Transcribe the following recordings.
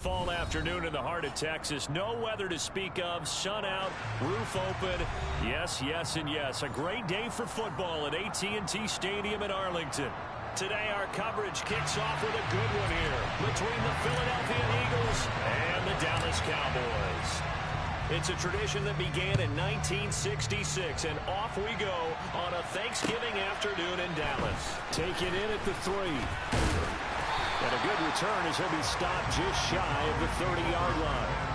Fall afternoon in the heart of Texas. No weather to speak of. Sun out, roof open. Yes, yes, and yes. A great day for football at AT&T Stadium in Arlington. Today our coverage kicks off with a good one here between the Philadelphia Eagles and the Dallas Cowboys. It's a tradition that began in 1966, and off we go on a Thanksgiving afternoon in Dallas. Taken in at the 3. And a good return as he'll be stopped just shy of the 30-yard line.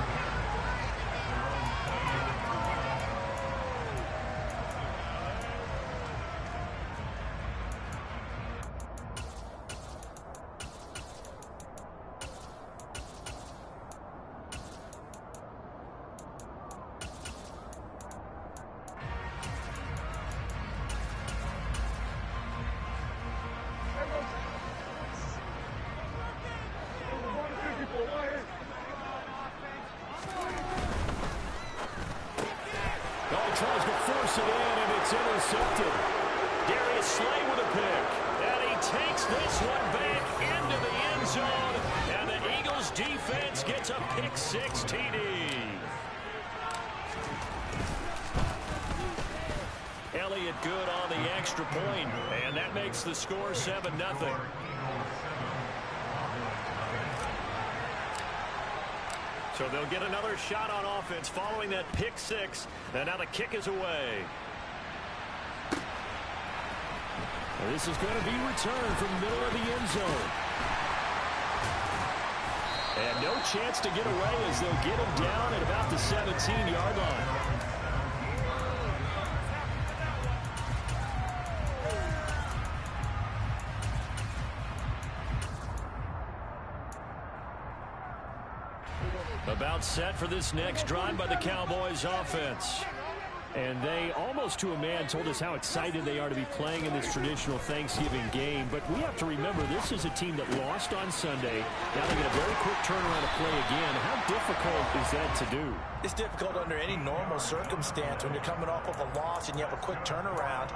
Tries to force it in, and it's intercepted. Darius Slay with a pick. And he takes this one back into the end zone. And the Eagles defense gets a pick-6 TD. Elliott good on the extra point, and that makes the score 7-0. So they'll get another shot on offense following that pick-6. And now the kick is away. And this is going to be returned from the middle of the end zone. And no chance to get away as they'll get him down at about the 17-yard line. About set for this next drive by the Cowboys offense. And they, almost to a man, told us how excited they are to be playing in this traditional Thanksgiving game. But we have to remember, this is a team that lost on Sunday. Now they get a very quick turnaround to play again. How difficult is that to do? It's difficult under any normal circumstance when you're coming off of a loss and you have a quick turnaround.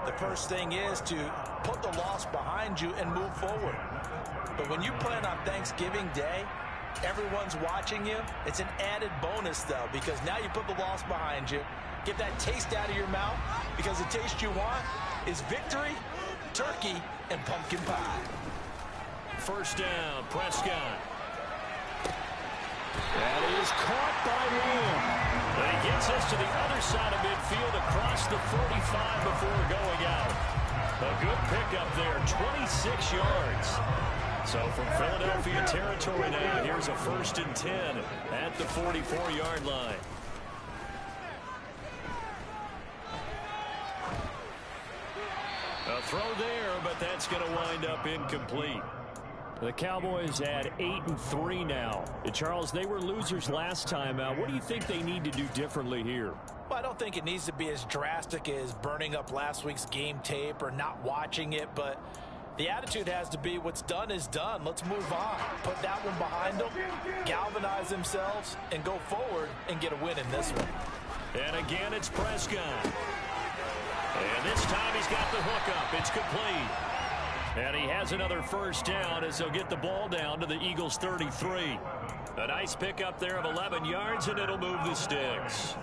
The first thing is to put the loss behind you and move forward. But when you play on Thanksgiving Day, everyone's watching you. It's an added bonus, though, because now you put the loss behind you. Get that taste out of your mouth, because the taste you want is victory, turkey, and pumpkin pie. First down, Prescott. That is caught by Lamb. And he gets us to the other side of midfield across the 45 before going out. A good pickup there, 26 yards. So from Philadelphia territory now, here's a 1st and 10 at the 44-yard line. A throw there, but that's going to wind up incomplete. The Cowboys at 8-3 now. Charles, they were losers last time out. What do you think they need to do differently here? Well, I don't think it needs to be as drastic as burning up last week's game tape or not watching it, but the attitude has to be what's done is done. Let's move on. Put that one behind them, galvanize themselves, and go forward and get a win in this one. And again, it's Prescott. And this time he's got the hook up. It's complete. And he has another first down as they'll get the ball down to the Eagles' 33. A nice pickup there of 11 yards, and it'll move the sticks.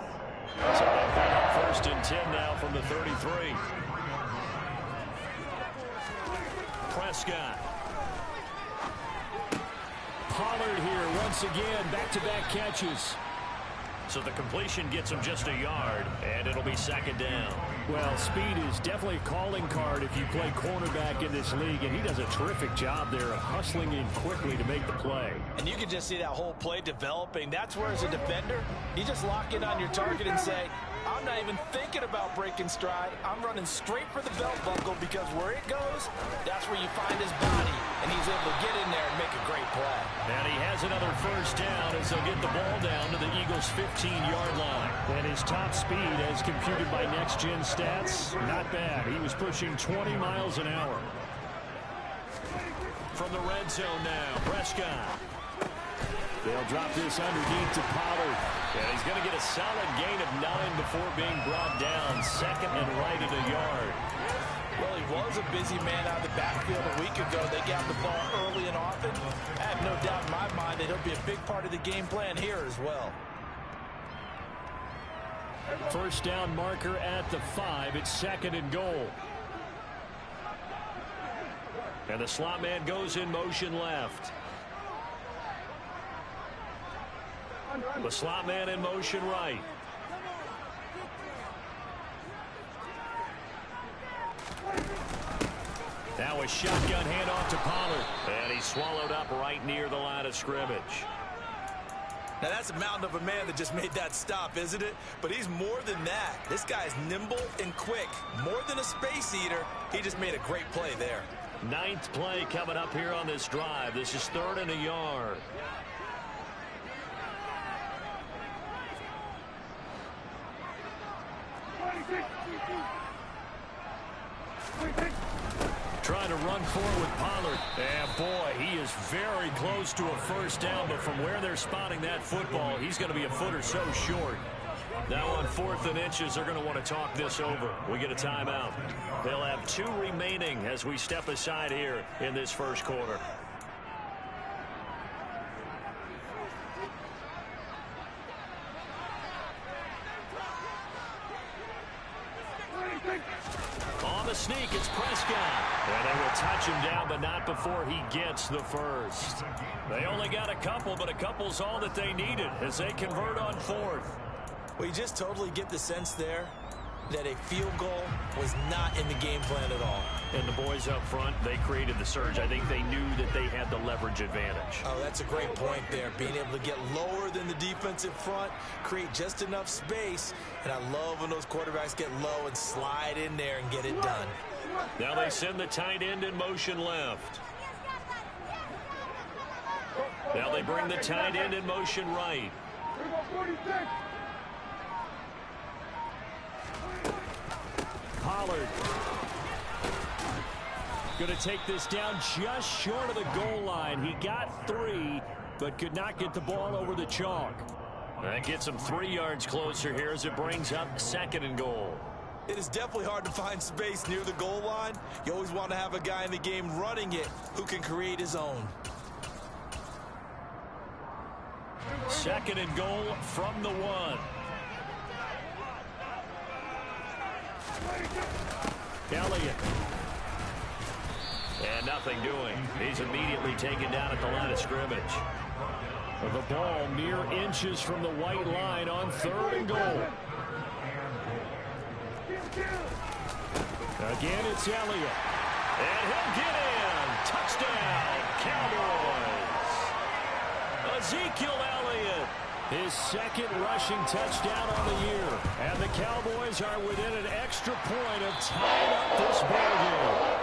So they'll bring up 1st and 10 now from the 33. Prescott. Pollard here once again, back-to-back catches. So the completion gets him just a yard, and it'll be 2nd down. Well, speed is definitely a calling card if you play cornerback in this league, and he does a terrific job there of hustling in quickly to make the play. And you can just see that whole play developing. That's where, as a defender, you just lock in on your target and say, I'm not even thinking about breaking stride. I'm running straight for the belt buckle, because where it goes, that's where you find his body, and he's able to get in there and make a great play. And he has another first down as they'll get the ball down to the Eagles' 15-yard line. And his top speed, as computed by Next Gen Stats, not bad. He was pushing 20 miles an hour. From the red zone now, Prescott. They'll drop this underneath to Pollard. And he's going to get a solid gain of 9 before being brought down. 2nd and right at a yard. Well, he was a busy man out of the backfield a week ago. They got the ball early and often. I have no doubt in my mind that he'll be a big part of the game plan here as well. First down marker at the 5. It's 2nd and goal. And the slot man goes in motion left. The slot man in motion right. Now a shotgun handoff to Pollard. And he's swallowed up right near the line of scrimmage. Now that's a mountain of a man that just made that stop, isn't it? But he's more than that. This guy's nimble and quick. More than a space eater. He just made a great play there. 9th play coming up here on this drive. This is 3rd and a yard. Trying to run forward with Pollard. And boy, he is very close to a first down, but from where they're spotting that football, he's going to be a foot or so short. Now on 4th and inches, they're going to want to talk this over. We get a timeout. They'll have 2 remaining as we step aside here in this first quarter. On the sneak, it's Prescott. And they will touch him down, but not before he gets the first. They only got a couple, but a couple's all that they needed as they convert on 4th. Well, you just totally get the sense there that a field goal was not in the game plan at all. And the boys up front, they created the surge. I think they knew that they had the leverage advantage. Oh, that's a great point there. Being able to get lower than the defensive front, create just enough space. And I love when those quarterbacks get low and slide in there and get it done. Now they send the tight end in motion left. Now they bring the tight end in motion right. Pollard going to take this down just short of the goal line. He got 3, but could not get the ball over the chalk. That gets him 3 yards closer here as it brings up 2nd and goal. It is definitely hard to find space near the goal line. You always want to have a guy in the game running it who can create his own. 2nd and goal from the 1. Elliott. And nothing doing. He's immediately taken down at the line of scrimmage. The ball mere inches from the white line on 3rd and goal. Again, it's Elliott. And he'll get in. Touchdown, Cowboys. Ezekiel Elliott. His 2nd rushing touchdown on the year. And the Cowboys are within an extra point of tying up this ballgame.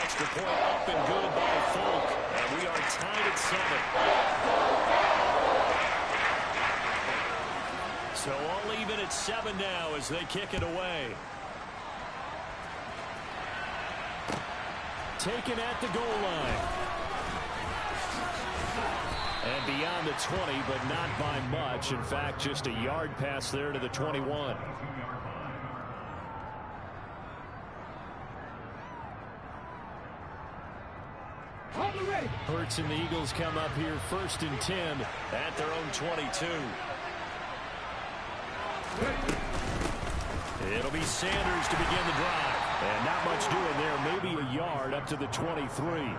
Extra point up and good by Folk. And we are tied at 7. So all even at 7 now as they kick it away. Taken at the goal line. And beyond the 20, but not by much. In fact, just a yard pass there to the 21. Hurts and the Eagles come up here 1st and 10 at their own 22. It'll be Sanders to begin the drive. And not much doing there. Maybe a yard up to the 23.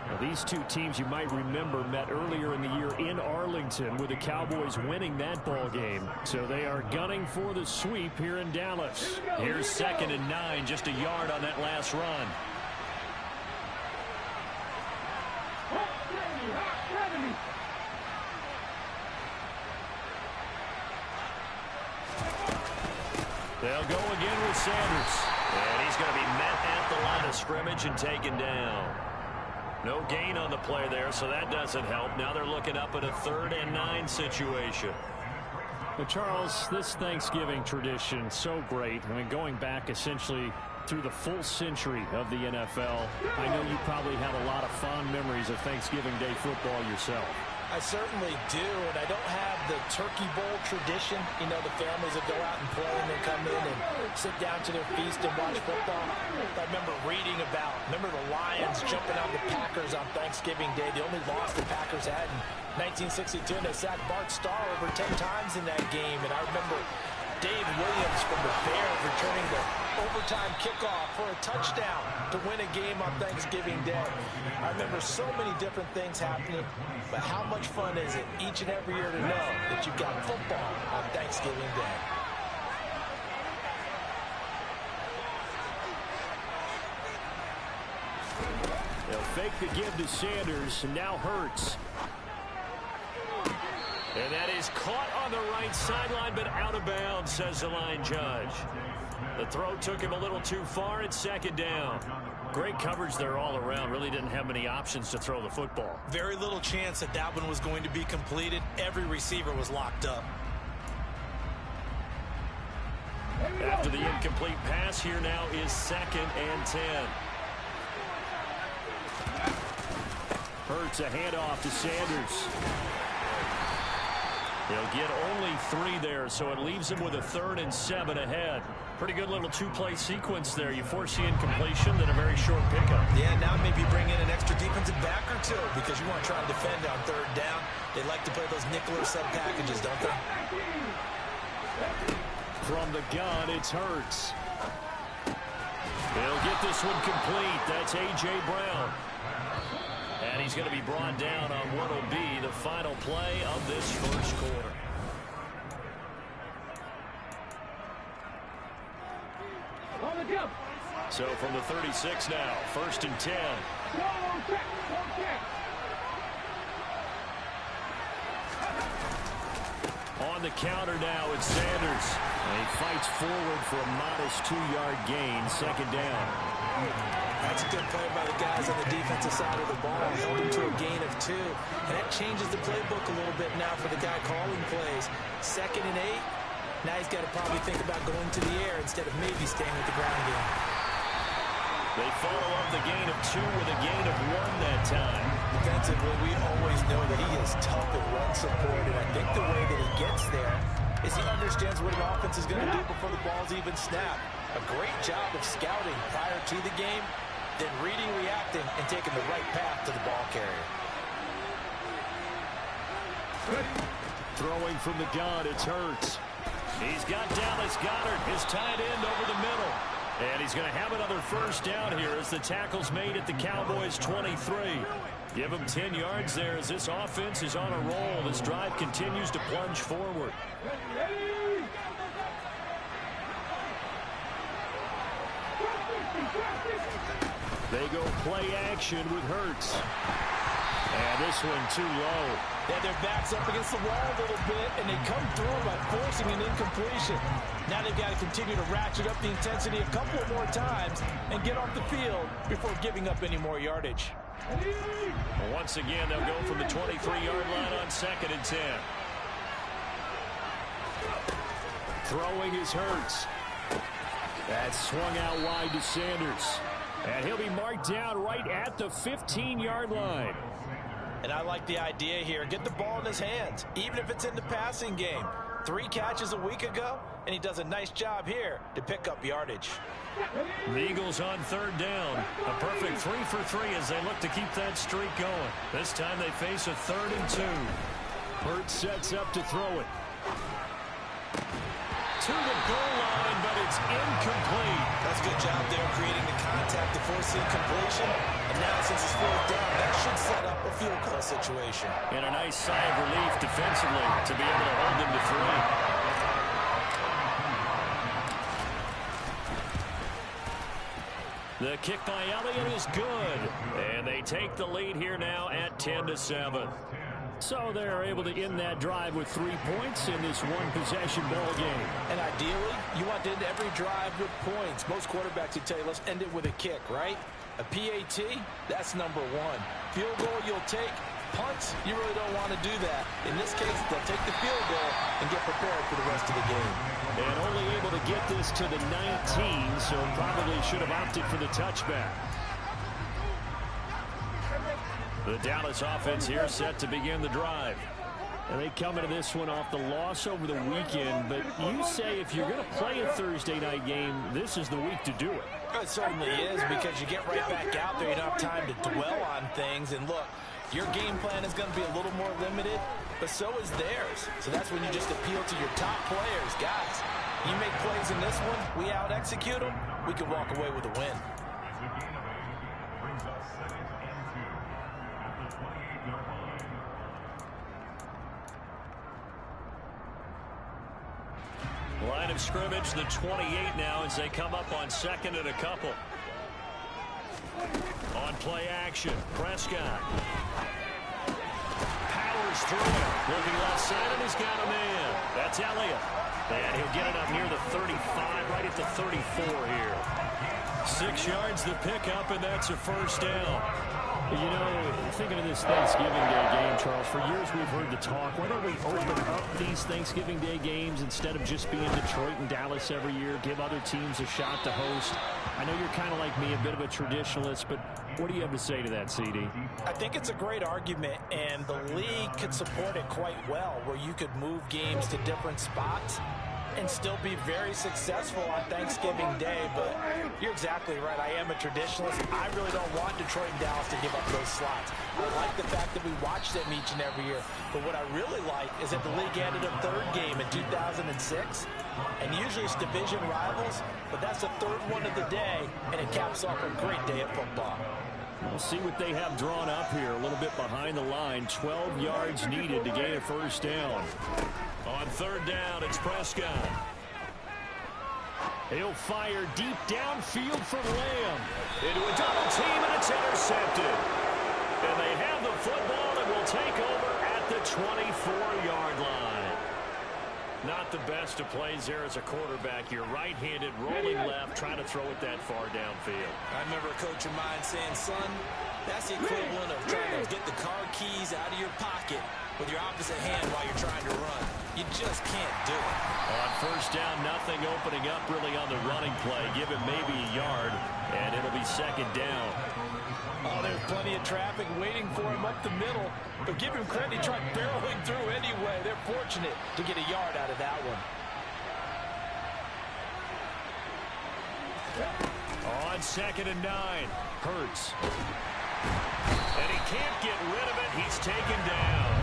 Now, these two teams, you might remember, met earlier in the year in Arlington with the Cowboys winning that ball game. So they are gunning for the sweep here in Dallas. Here's 2nd and 9, just a yard on that last run. They'll go again with Sanders. And he's going to be met at the line of scrimmage and taken down. No gain on the play there, so that doesn't help. Now they're looking up at a 3rd and 9 situation. But Charles, this Thanksgiving tradition, so great. I mean, going back essentially through the full century of the NFL, I know you probably have a lot of fond memories of Thanksgiving Day football yourself. I certainly do, and I don't have the Turkey Bowl tradition. You know, the families that go out and play and then come in and sit down to their feast and watch football. I remember reading about, the Lions jumping on the Packers on Thanksgiving Day. The only loss the Packers had in 1962, and they sacked Bart Starr over 10 times in that game. And I remember Dave Williams from the Bears returning the overtime kickoff for a touchdown to win a game on Thanksgiving Day. I remember so many different things happening, but how much fun is it each and every year to know that you've got football on Thanksgiving Day? They'll fake the give to Sanders, and now Hurts. And that is caught on the right sideline, but out of bounds, says the line judge. The throw took him a little too far. It's second down. Great coverage there all around. Really didn't have many options to throw the football. Very little chance that that one was going to be completed. Every receiver was locked up. After the incomplete pass, here now is 2nd and 10. Hurts a handoff to Sanders. He'll get only 3 there, so it leaves him with a 3rd and 7 ahead. Pretty good little 2-play sequence there. You force the incompletion, then a very short pickup. Yeah, now maybe bring in an extra defensive back or two because you want to try and defend on 3rd down. They like to play those nickel or sub packages, don't they? From the gun, it's Hurts. He'll get this one complete. That's A.J. Brown. And he's going to be brought down on what will be the final play of this first quarter. So from the 36 now, 1st and 10. On the counter now, it's Sanders. And he fights forward for a modest 2-yard gain, 2nd down. That's a good play by the guys on the defensive side of the ball. Held him to a gain of 2. And that changes the playbook a little bit now for the guy calling plays. 2nd and 8. Now he's got to probably think about going to the air instead of maybe staying with the ground game. They follow up the gain of 2 with a gain of 1 that time. Defensively, we always know that he is tough at run support, and I think the way that he gets there is he understands what an offense is going to do before the ball's even snapped. A great job of scouting prior to the game, then reading, reacting, and taking the right path to the ball carrier. Throwing from the gun, it's Hurts. He's got Dallas Goedert, his tight end, over the middle. And he's going to have another 1st down here as the tackle's made at the Cowboys' 23. Give him 10 yards there as this offense is on a roll. This drive continues to plunge forward. They go play action with Hurts. And this one too low. Yeah, their back's up against the wall a little bit, and they come through by forcing an incompletion. Now they've got to continue to ratchet up the intensity a couple more times and get off the field before giving up any more yardage. Once again, they'll go from the 23-yard line on 2nd and 10. Throwing is Hurts. That's swung out wide to Sanders. And he'll be marked down right at the 15-yard line. And I like the idea here. Get the ball in his hands, even if it's in the passing game. 3 catches a week ago, and he does a nice job here to pick up yardage. The Eagles on 3rd down. A perfect 3 for 3 as they look to keep that streak going. This time they face a 3rd and 2. Hurts sets up to throw it. To the goal line, but it's incomplete. That's a good job there creating the contact to force the incompletion. And now since it's 4th down, that should set up a field goal situation. And a nice sigh of relief defensively to be able to hold them to 3. The kick by Elliott is good. And they take the lead here now at 10-7. So they're able to end that drive with 3 points in this one-possession ball game. And ideally, you want to end every drive with points. Most quarterbacks would tell you, let's end it with a kick, right? A PAT, that's number 1. Field goal you'll take. Punts, you really don't want to do that. In this case, they'll take the field goal and get prepared for the rest of the game. And only able to get this to the 19, so probably should have opted for the touchback. The Dallas offense here set to begin the drive. And they come into this one off the loss over the weekend, but you say if you're going to play a Thursday night game, this is the week to do it. It certainly is, because you get right back out there. You don't have time to dwell on things. And look, your game plan is going to be a little more limited, but so is theirs. So that's when you just appeal to your top players. Guys, you make plays in this one, we out-execute them, we can walk away with a win. Line of scrimmage, the 28 now as they come up on second and a couple. On play action, Prescott. Powers through it. Looking left side, and he's got a man. That's Elliott. And he'll get it up near the 35, right at the 34 here. 6 yards the pickup, and that's a first down. You know, thinking of this Thanksgiving Day game, Charles, for years we've heard the talk, why don't we open up these Thanksgiving Day games instead of just being Detroit and Dallas every year, give other teams a shot to host? I know you're kind of like me, a bit of a traditionalist, but what do you have to say to that, CD? I think it's a great argument, and the league could support it quite well, where you could move games to different spots and still be very successful on Thanksgiving Day. But you're exactly right. I am a traditionalist. I really don't want Detroit and Dallas to give up those slots. I like the fact that we watch them each and every year. But what I really like is that the league added a third game in 2006. And usually it's division rivals, but that's the third one of the day, and it caps off a great day of football. We'll see what they have drawn up here. A little bit behind the line. 12 yards needed to gain a first down. On third down, it's Prescott. He'll fire deep downfield from Lamb. Into a double team, and it's intercepted. And they have the football and will take over at the 24-yard line. Not the best of plays there as a quarterback. You're right-handed, rolling left, trying to throw it that far downfield. I remember a coach of mine saying, son, that's the equivalent of trying to get the car keys out of your pocket with your opposite hand while you're trying to run. You just can't do it. On first down, nothing opening up really on the running play. Give it maybe a yard, and it'll be second down. Oh, there's plenty of traffic waiting for him up the middle. But give him credit, he tried barreling through anyway. They're fortunate to get a yard out of that one. On second and 9, Hurts. And he can't get rid of it. He's taken down.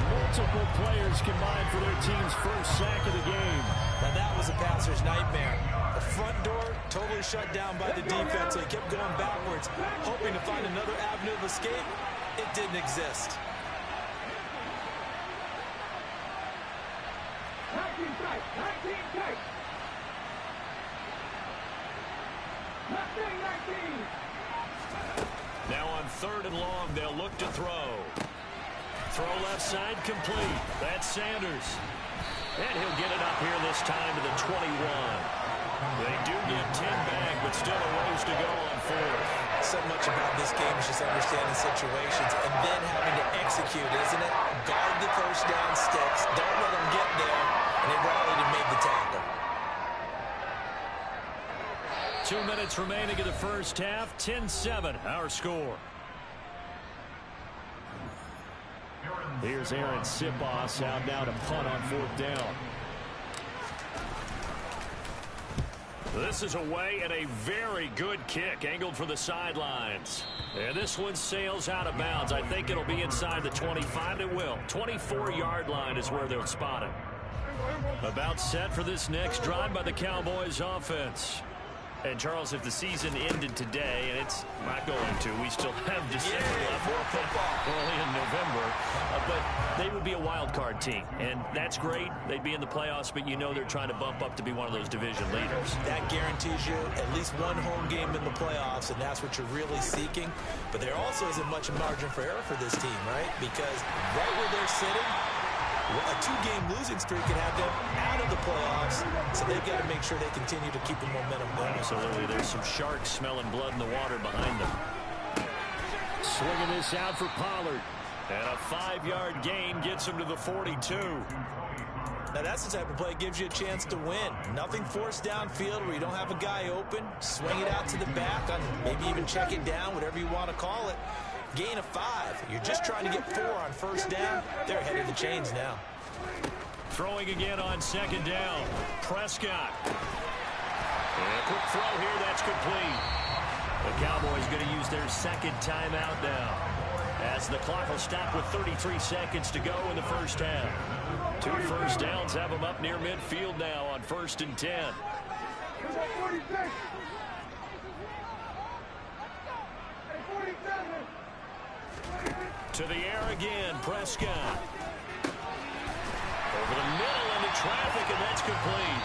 Multiple players combined for their team's first sack of the game. Now that was a passer's nightmare. The front door totally shut down by the defense, so he kept going backwards, hoping to find another avenue of escape. It didn't exist. Now on third and long, they'll look to throw. Throw left side complete. That's Sanders. And he'll get it up here this time to the 21. They do get 10 back, but still a ways to go on fourth. So much about this game is just understanding situations and then having to execute, isn't it? Guard the first down sticks. Don't let them get there. And they rallied and made the tackle. 2 minutes remaining in the first half. 10-7, our score. Here's Aaron Sipos out now to punt on fourth down. This is away and a very good kick angled for the sidelines. And this one sails out of bounds. I think it'll be inside the 25. It will. 24-yard line is where they'll spot it. About set for this next drive by the Cowboys offense. And, Charles, if the season ended today, and it's not going to, we still have December left, early in November, but they would be a wild card team, and that's great. They'd be in the playoffs, but you know they're trying to bump up to be one of those division leaders. That guarantees you at least one home game in the playoffs, and that's what you're really seeking. But there also isn't much margin for error for this team, right? Because right where they're sitting, a 2-game losing streak could have them out of the playoffs, so they've got to make sure they continue to keep the momentum going. Absolutely. There's some sharks smelling blood in the water behind them. Swinging this out for Pollard. And a 5-yard gain gets him to the 42. Now that's the type of play that gives you a chance to win. Nothing forced downfield where you don't have a guy open. Swing it out to the back, maybe even check it down, whatever you want to call it. Gain of 5. You're just trying to get 4 on first down. They're ahead of the chains now. Throwing again on second down. Prescott. And a quick throw here. That's complete. The Cowboys going to use their second timeout now, as the clock will stop with 33 seconds to go in the first half. 2 first downs have them up near midfield now on 1st and 10. To the air again, Prescott. Over the middle into traffic, and that's complete.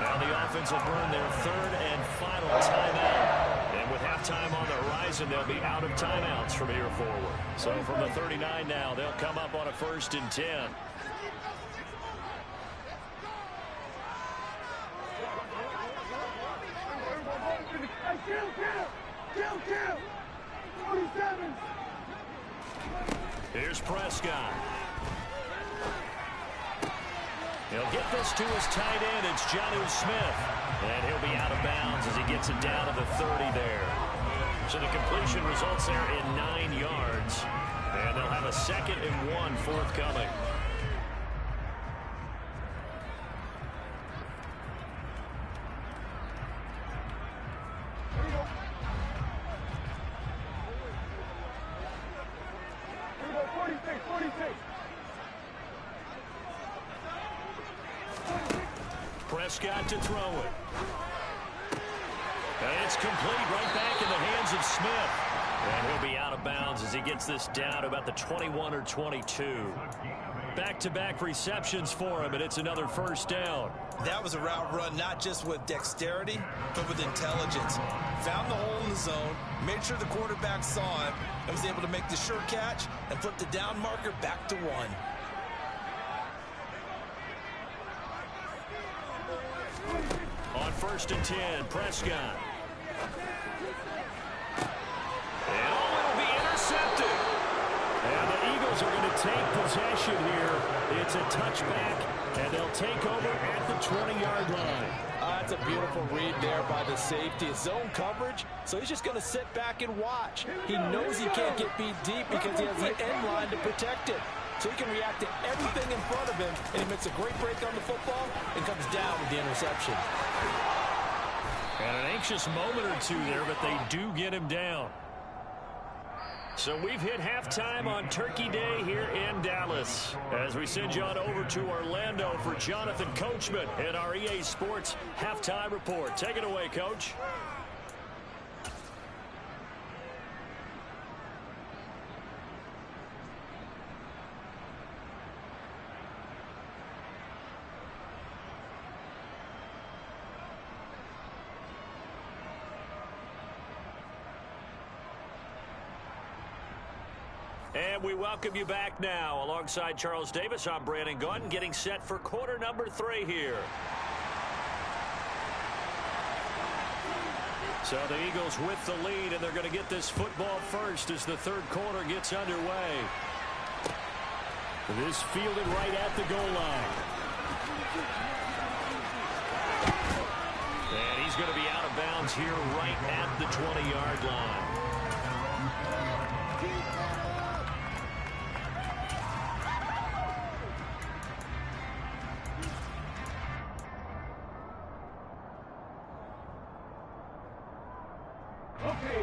Now the offense will burn their 3rd and final timeout. And with halftime on the horizon, they'll be out of timeouts from here forward. So from the 39 now, they'll come up on a 1st and 10. Here's Prescott. He'll get this to his tight end. It's Jonnu Smith. And he'll be out of bounds as he gets it down to the 30 there. So the completion results there in 9 yards. And they'll have a 2nd and 1 forthcoming. Prescott to throw it. And it's complete right back in the hands of Smith. And he'll be out of bounds as he gets this down to about the 21 or 22. Back-to-back receptions for him, and it's another first down. That was a route run not just with dexterity, but with intelligence. Found the hole in the zone, made sure the quarterback saw him, and was able to make the sure catch and flip the down marker back to 1. On 1st and 10, Prescott. And it'll be intercepted. And the Eagles are going to take possession here. It's a touchback, and they'll take over at the 20-yard line. That's a beautiful read there by the safety. It's zone coverage, so he's just going to sit back and watch. He knows he can't get beat deep because he has the end line to protect it. So he can react to everything in front of him, and he makes a great break on the football and comes down with the interception. And an anxious moment or two there, but they do get him down. So we've hit halftime on Turkey Day here in Dallas, as we send you on over to Orlando for Jonathan Coachman and our EA Sports Halftime Report. Take it away, Coach. And we welcome you back now. Alongside Charles Davis, I'm Brandon Gunn, getting set for quarter number 3 here. So the Eagles with the lead, and they're going to get this football first as the 3rd quarter gets underway. This fielded right at the goal line. And he's going to be out of bounds here right at the 20-yard line.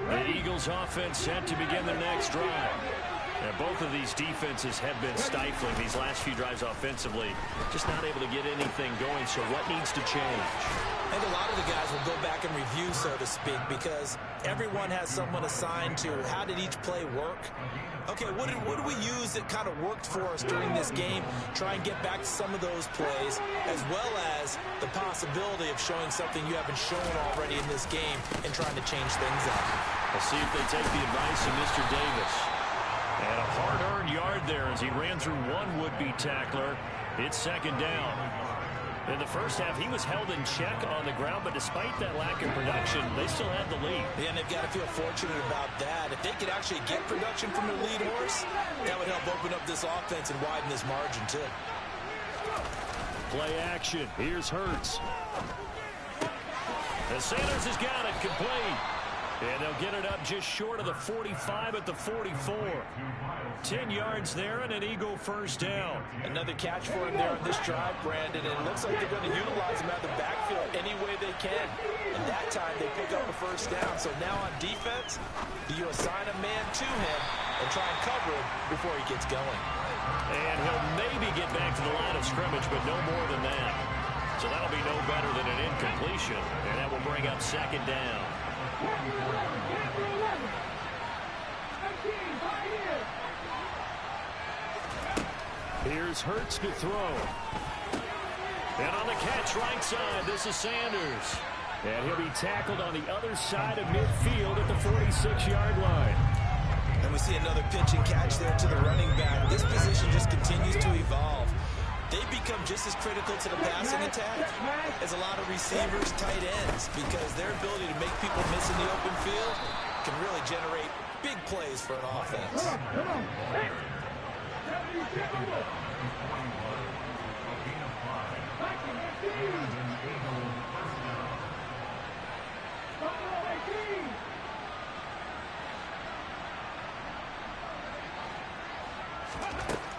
The Eagles offense set to begin their next drive. Now, both of these defenses have been stifling these last few drives offensively. Just not able to get anything going, so what needs to change? I think a lot of the guys will go back and review, so to speak, because everyone has someone assigned to how did each play work. Okay, what did we use that kind of worked for us during this game? Try and get back to some of those plays, as well as the possibility of showing something you haven't shown already in this game and trying to change things up. We'll see if they take the advice of Mr. Davis. And a hard-earned yard there as he ran through one would-be tackler. It's 2nd down. In the first half, he was held in check on the ground, but despite that lack of production, they still had the lead. Yeah, and they've got to feel fortunate about that. If they could actually get production from their lead horse, that would help open up this offense and widen this margin, too. Play action. Here's Hurts. And Sanders has got it complete. And they'll get it up just short of the 45 at the 44. 10 yards there and an Eagle first down. Another catch for him there on this drive, Brandon, and it looks like they're going to utilize him out of the backfield any way they can. And that time they pick up a first down. So now on defense, do you assign a man to him and try and cover him before he gets going? And he'll maybe get back to the line of scrimmage, but no more than that. So that'll be no better than an incompletion, and that will bring up second down. Here's Hurts to throw. And on the catch right side, this is Sanders. And he'll be tackled on the other side of midfield at the 46-yard line. And we see another pitch and catch there to the running back. This position just continues to evolve. They become just as critical to the passing attack as a lot of receivers, tight ends, because their ability to make people miss in the open field can really generate big plays for an offense.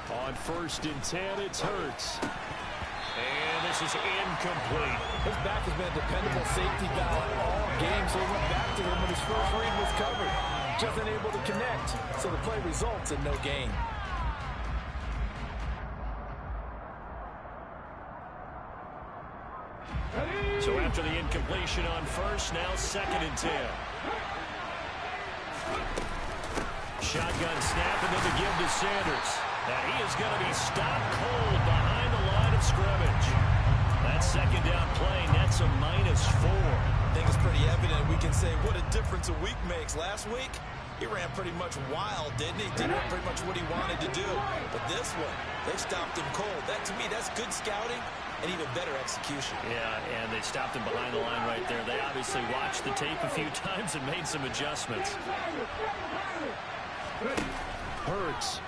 On 1st and 10, it's Hurts. And this is incomplete. His back has been a dependable safety valve all game, so he went back to him when his first read was covered. Just unable to connect, so the play results in no gain. So after the incompletion on 1st, now 2nd and 10. Shotgun snap and then the give to Sanders. And he is going to be stopped cold behind the line of scrimmage. That second down play nets a -4. I think it's pretty evident. We can say what a difference a week makes. Last week, he ran pretty much wild, didn't he? Did pretty much what he wanted to do. But this one, they stopped him cold. That, to me, that's good scouting and even better execution. Yeah, and they stopped him behind the line right there. They obviously watched the tape a few times and made some adjustments. Hurts.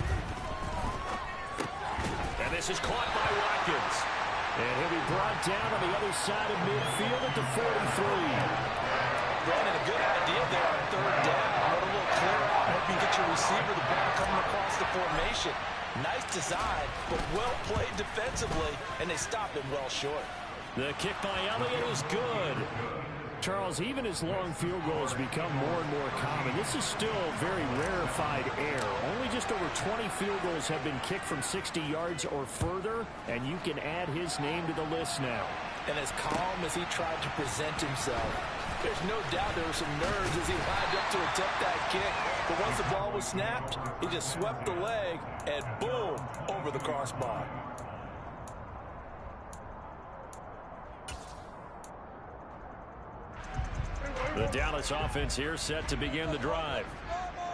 And this is caught by Watkins. And he'll be brought down on the other side of midfield at the 43. Brandon, a good idea there on 3rd down. What a little clear out. Hope you get your receiver the ball coming across the formation. Nice design, but well played defensively, and they stopped him well short. The kick by Elliott is good. Charles, even as long field goals become more and more common, this is still very rarefied air. Only just over 20 field goals have been kicked from 60 yards or further, and you can add his name to the list now. And as calm as he tried to present himself, there's no doubt there were some nerves as he lined up to attempt that kick. But once the ball was snapped, he just swept the leg, and boom, over the crossbar. The Dallas offense here set to begin the drive.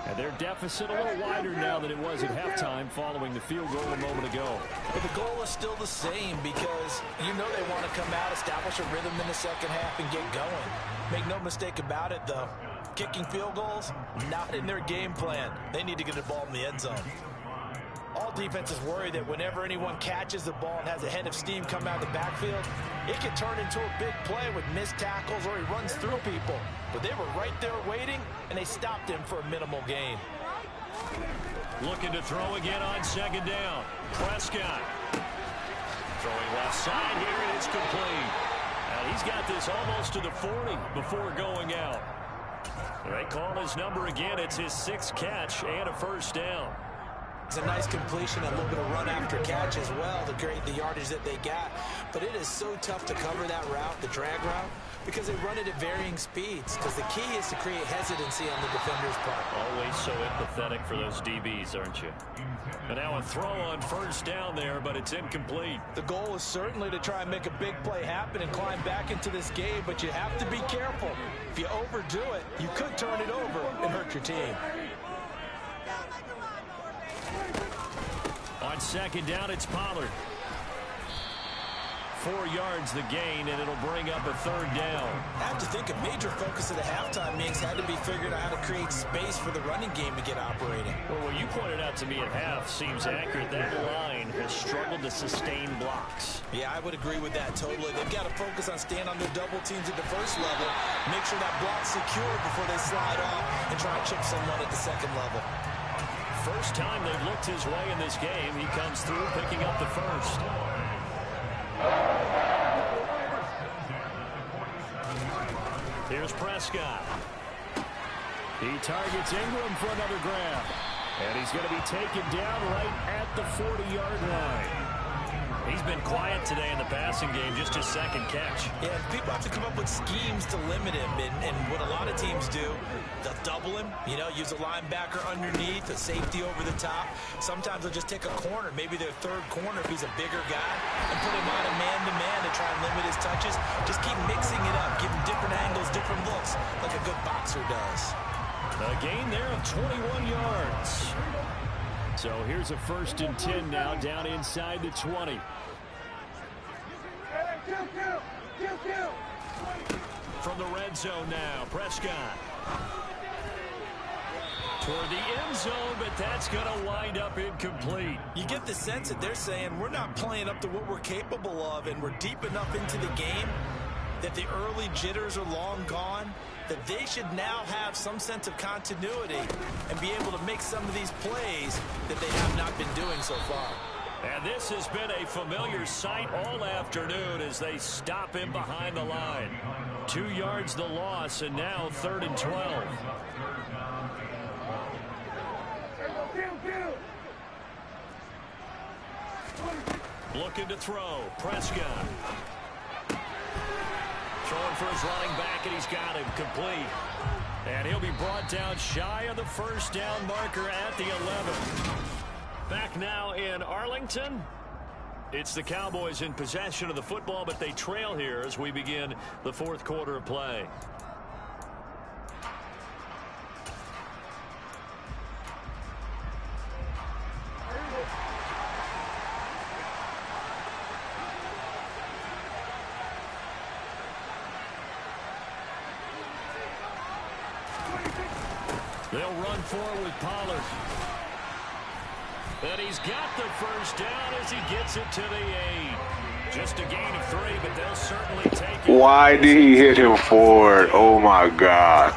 And their deficit a little wider now than it was at halftime following the field goal a moment ago. But the goal is still the same because you know they want to come out, establish a rhythm in the second half, and get going. Make no mistake about it, though. Kicking field goals, not in their game plan. They need to get the ball in the end zone. All defenses worry that whenever anyone catches the ball and has a head of steam come out of the backfield, it can turn into a big play with missed tackles or he runs through people. But they were right there waiting, and they stopped him for a minimal gain. Looking to throw again on 2nd down. Prescott. Throwing left side here, and it's complete. And he's got this almost to the 40 before going out. They call his number again. It's his 6th catch and a first down. It's a nice completion, a little bit of run after catch as well to create the yardage that they got. But it is so tough to cover that route, the drag route, because they run it at varying speeds. Because the key is to create hesitancy on the defender's part. Always so empathetic for those DBs, aren't you? And now a throw on 1st down there, but it's incomplete. The goal is certainly to try and make a big play happen and climb back into this game, but you have to be careful. If you overdo it, you could turn it over and hurt your team. On 2nd down, it's Pollard. 4 yards the gain, and it'll bring up a 3rd down. I have to think a major focus of the halftime meetings had to be figuring out how to create space for the running game to get operating. Well, what you pointed out to me at half seems accurate. That line has struggled to sustain blocks. Yeah, I would agree with that totally. They've got to focus on staying on their double teams at the first level, make sure that block's secure before they slide off and try and chip someone at the second level. First time they've looked his way in this game. He comes through picking up the first. Here's Prescott. He targets Ingram for another grab. And he's going to be taken down right at the 40-yard line. He's been quiet today in the passing game, just his second catch. Yeah, people have to come up with schemes to limit him, and what a lot of teams do, they'll double him, use a linebacker underneath, a safety over the top. Sometimes they'll just take a corner, maybe their third corner if he's a bigger guy, and put him on a man-to-man to try and limit his touches. Just keep mixing it up, give him different angles, different looks, like a good boxer does. A gain there of 21 yards. So here's a 1st and 10 now, down inside the 20. From the red zone now, Prescott. Toward the end zone, but that's going to wind up incomplete. You get the sense that they're saying we're not playing up to what we're capable of, and we're deep enough into the game that the early jitters are long gone, that they should now have some sense of continuity and be able to make some of these plays that they have not been doing so far. And this has been a familiar sight all afternoon as they stop him behind the line. 2 yards the loss, and now 3rd and 12. Looking to throw. Prescott. Throwing for his running back, and he's got him complete. And he'll be brought down shy of the first down marker at the 11. Back now in Arlington. It's the Cowboys in possession of the football, but they trail here as we begin the 4th quarter of play. They'll run forward with Pollard. And he's got the first down as he gets it to the 8. Just a gain of 3, but they'll certainly take it. Why did he hit him forward? Oh, my God.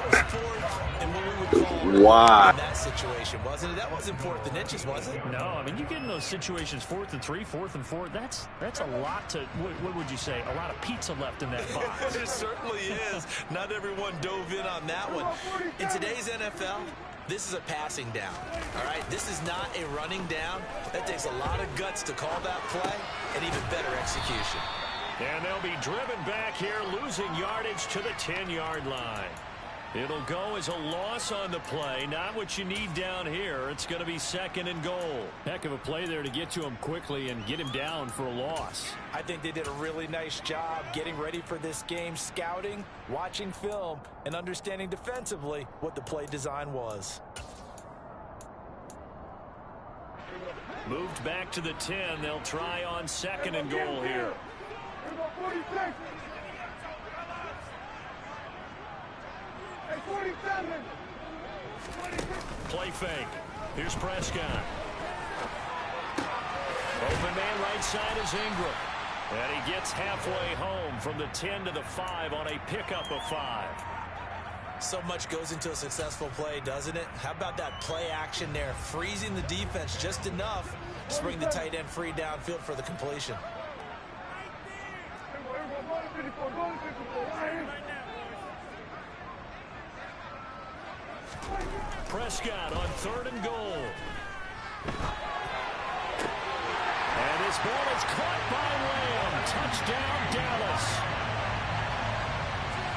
Why? That situation, wasn't it? That wasn't 4th and inches, was it? No, I mean, you get in those situations 4th and 3, 4th and 4. That's a lot to, what would you say, a lot of pizza left in that box. It certainly is. Not everyone dove in on that one. In today's NFL, this is a passing down, all right? This is not a running down. That takes a lot of guts to call that play and even better execution. And they'll be driven back here, losing yardage to the 10-yard line. It'll go as a loss on the play. Not what you need down here. It's going to be 2nd and goal. Heck of a play there to get to him quickly and get him down for a loss. I think they did a really nice job getting ready for this game, scouting, watching film, and understanding defensively what the play design was. Moved back to the 10. They'll try on 2nd and goal here. Play fake. Here's Prescott. Open man right side is Ingram. And he gets halfway home from the 10 to the 5 on a pickup of 5. So much goes into a successful play, doesn't it? How about that play action there, freezing the defense just enough to bring the tight end free downfield for the completion. Prescott on 3rd and goal. And this ball is caught by Lamb. Touchdown, Dallas.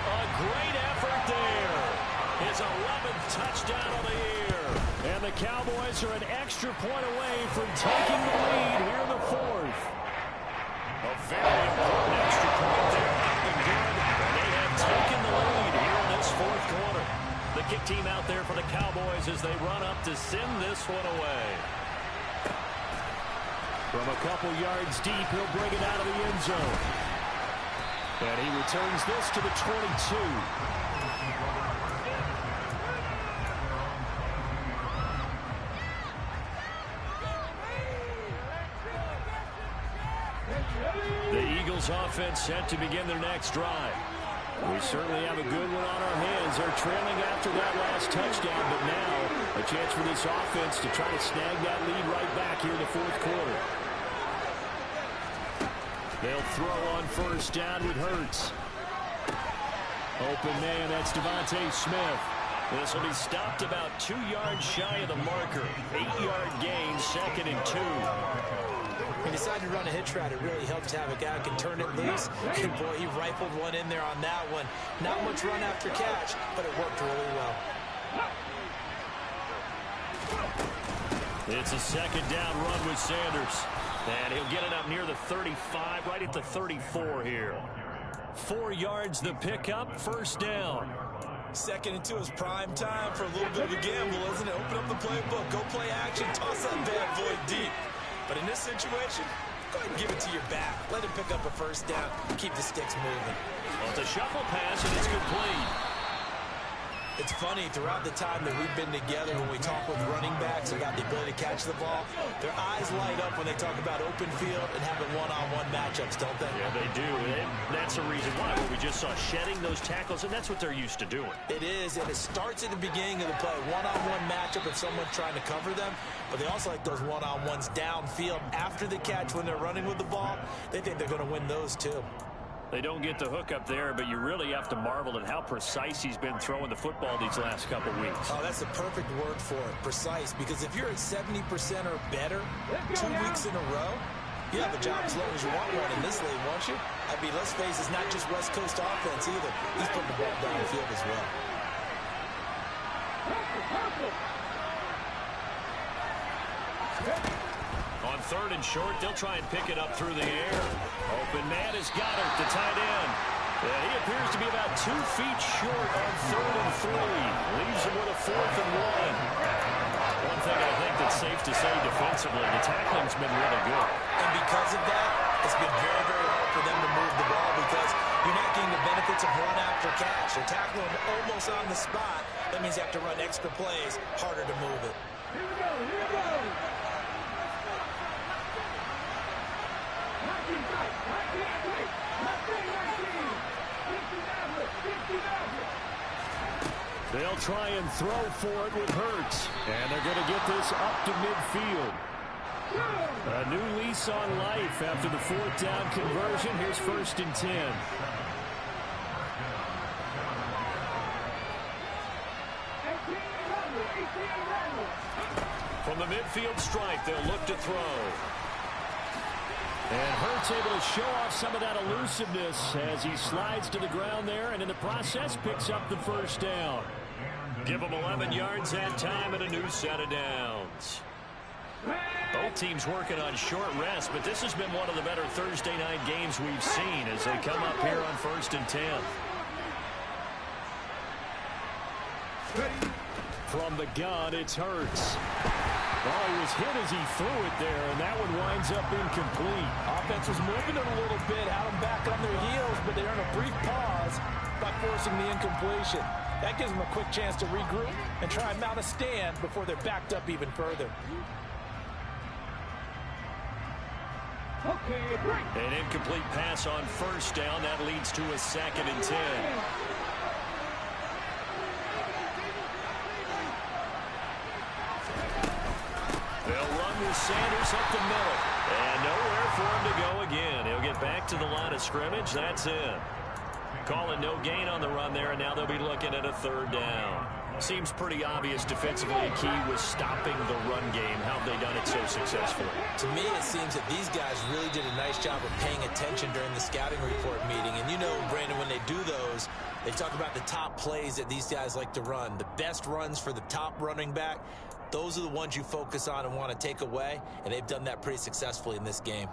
A great effort there. His 11th touchdown of the year. And the Cowboys are an extra point away from taking the lead here in the 4th. A very important extra point there. Nothing good. And they have taken the lead here in this 4th quarter. The kick team out there for the Cowboys as they run up to send this one away. From a couple yards deep, he'll bring it out of the end zone. And he returns this to the 22. The Eagles offense set to begin their next drive. We certainly have a good one on our hands. They're trailing after that last touchdown, but now a chance for this offense to try to snag that lead right back here in the fourth quarter. They'll throw on first down with Hurts. Open man, that's Devontae Smith. This will be stopped about 2 yards shy of the marker. 8-yard gain, 2nd and 2. He decided to run a hitch route. It really helps to have a guy who can turn it loose. And boy, he rifled one in there on that one. Not much run after catch, but it worked really well. It's a 2nd down run with Sanders. And he'll get it up near the 35, right at the 34 here. 4 yards the pickup, first down. 2nd and 2 is prime time for a little bit of a gamble, isn't it? Open up the playbook, go play action, toss that bad boy deep. But in this situation, go ahead and give it to your back. Let him pick up a first down. Keep the sticks moving. Well, it's a shuffle pass, and it's complete. It's funny, throughout the time that we've been together, when we talk with running backs about the ability to catch the ball, their eyes light up when they talk about open field and having one-on-one matchups, don't they? Yeah, they do. And that's the reason why. We just saw shedding those tackles, and that's what they're used to doing. It is, and it starts at the beginning of the play. One-on-one matchup if someone's trying to cover them, but they also like those one-on-ones downfield after the catch when they're running with the ball. They think they're going to win those, too. They don't get the hook up there, but you really have to marvel at how precise he's been throwing the football these last couple weeks. Oh, that's the perfect word for it, precise, because if you're at 70% or better 2 weeks in a row, you have a job as long as you want one in this league, won't you? I mean, let's face it, it's not just West Coast offense either. He's putting the ball down the field as well. On 3rd and short, they'll try and pick it up through the air. Open man is Goddard, the tight end. And he appears to be about 2 feet short on 3rd and 3. Leaves him with a 4th and 1. One thing I think that's safe to say defensively, the tackling's been really good. And because of that, it's been very, very hard for them to move the ball because you're not getting the benefits of run after catch. They're tackling them almost on the spot. That means you have to run extra plays, harder to move it. Here we go, here we go. They'll try and throw for it with Hurts. And they're going to get this up to midfield. A new lease on life after the 4th down conversion. Here's 1st and 10. From the midfield stripe, they'll look to throw. And Hurts able to show off some of that elusiveness as he slides to the ground there and in the process picks up the first down. Give them 11 yards that time and a new set of downs. Both teams working on short rest, but this has been one of the better Thursday night games we've seen as they come up here on 1st and 10. From the gun, it's Hurts. Well, he was hit as he threw it there, and that one winds up incomplete. Offense was moving it a little bit, had them back on their heels, but they earned a brief pause by forcing the incompletion. That gives them a quick chance to regroup and try and mount a stand before they're backed up even further. An incomplete pass on first down. That leads to a 2nd and 10. They'll run with Sanders up the middle. And nowhere for him to go again. He'll get back to the line of scrimmage. That's it. Calling no gain on the run there, and now they'll be looking at a 3rd down. Seems pretty obvious defensively a key was stopping the run game. How have they done it so successfully? To me, it seems that these guys really did a nice job of paying attention during the scouting report meeting. And you know, Brandon, when they do those, they talk about the top plays that these guys like to run. The best runs for the top running back, those are the ones you focus on and want to take away. And they've done that pretty successfully in this game.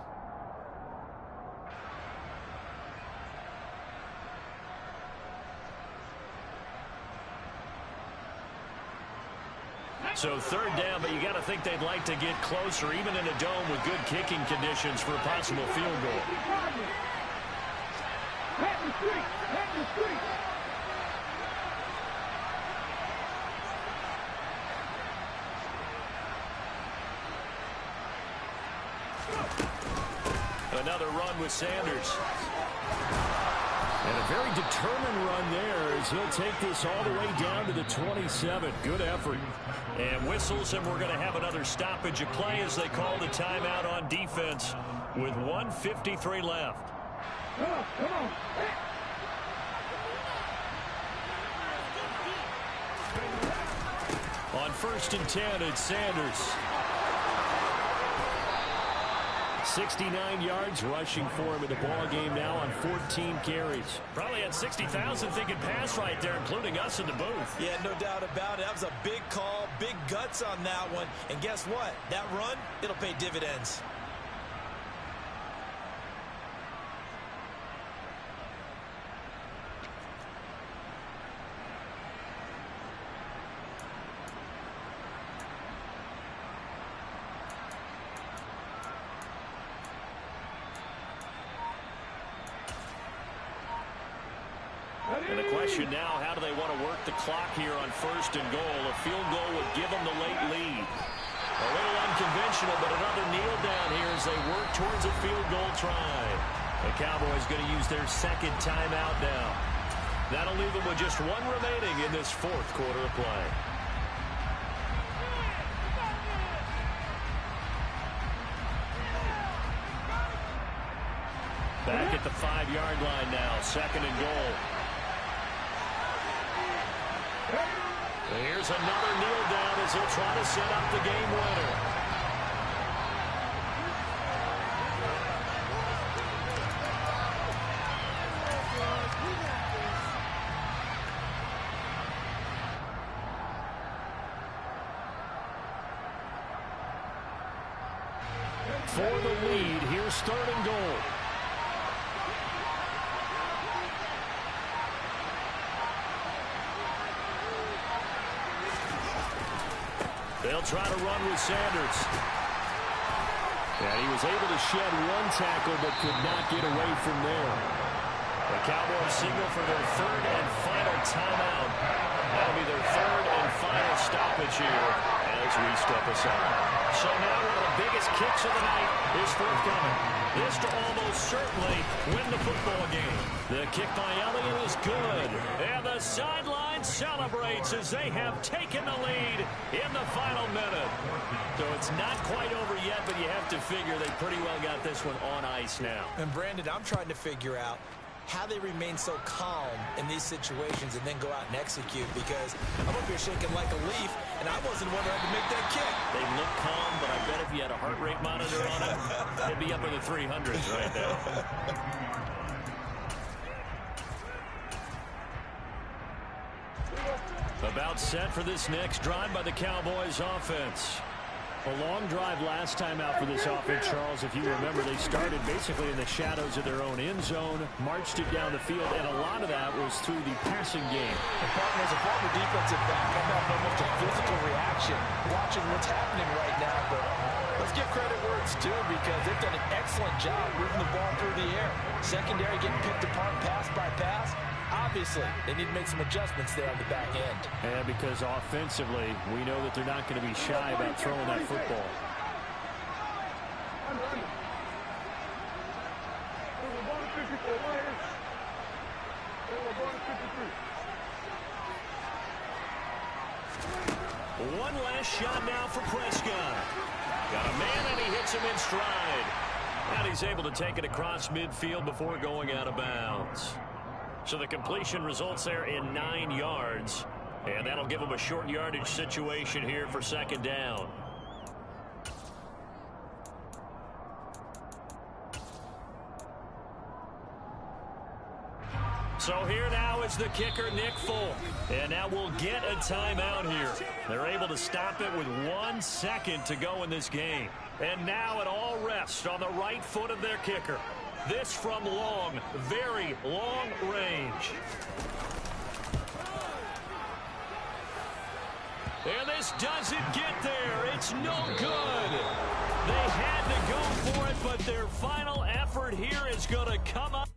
So 3rd down, but you got to think they'd like to get closer, even in a dome with good kicking conditions for a possible field goal. Another run with Sanders. And a very determined run there as he'll take this all the way down to the 27. Good effort. And whistles, and we're going to have another stoppage of play as they call the timeout on defense with 1:53 left. Come on. On 1st and 10, it's Sanders. 69 yards rushing for him in the ball game now on 14 carries. Probably had 60,000 thinking pass right there, including us in the booth. Yeah, no doubt about it. That was a big call, big guts on that one. And guess what? That run, it'll pay dividends. And the question now, how do they want to work the clock here on 1st and goal? A field goal would give them the late lead. A little unconventional, but another kneel down here as they work towards a field goal try. The Cowboys going to use their second timeout now. That'll leave them with just one remaining in this 4th quarter of play. Back at the 5-yard line now, 2nd and goal. Here's another kneel down as he'll try to set up the game winner. For the lead, here's 3rd and goal. They'll try to run with Sanders. And he was able to shed one tackle but could not get away from there. The Cowboys signal for their 3rd and final timeout. That'll be their 3rd and final stoppage here as we step aside. So now one of the biggest kicks of the night is forthcoming. This to almost certainly win the football game. The kick by Elliott is good. And the sideline celebrates as they have taken the lead in the final minute. So it's not quite over yet, but you have to figure they pretty well got this one on ice now. And Brandon, I'm trying to figure out how they remain so calm in these situations and then go out and execute, because I'm up here shaking like a leaf, and I wasn't one who had to make that kick. They look calm, but I bet if you had a heart rate monitor on it, it'd be up in the 300s right now. About set for this next drive by the Cowboys offense. A long drive last time out for this offense, Charles. If you remember, they started basically in the shadows of their own end zone, marched it down the field, and a lot of that was through the passing game. And partners, a former defensive back, I'm having almost a physical reaction watching what's happening right now. But let's give credit where it's due, because they've done an excellent job moving the ball through the air. Secondary getting picked apart pass by pass. Obviously, they need to make some adjustments there on the back end. And because offensively, we know that they're not going to be shy about throwing that football. One last shot now for Prescott. Got a man, and he hits him in stride. And he's able to take it across midfield before going out of bounds. So the completion results there in 9 yards. And that'll give them a short yardage situation here for 2nd down. So here now is the kicker, Nick Folk. And now we'll get a timeout here. They're able to stop it with 1 second to go in this game. And now it all rests on the right foot of their kicker. This from long, very long range. And this doesn't get there. It's no good. They had to go for it, but their final effort here is going to come up.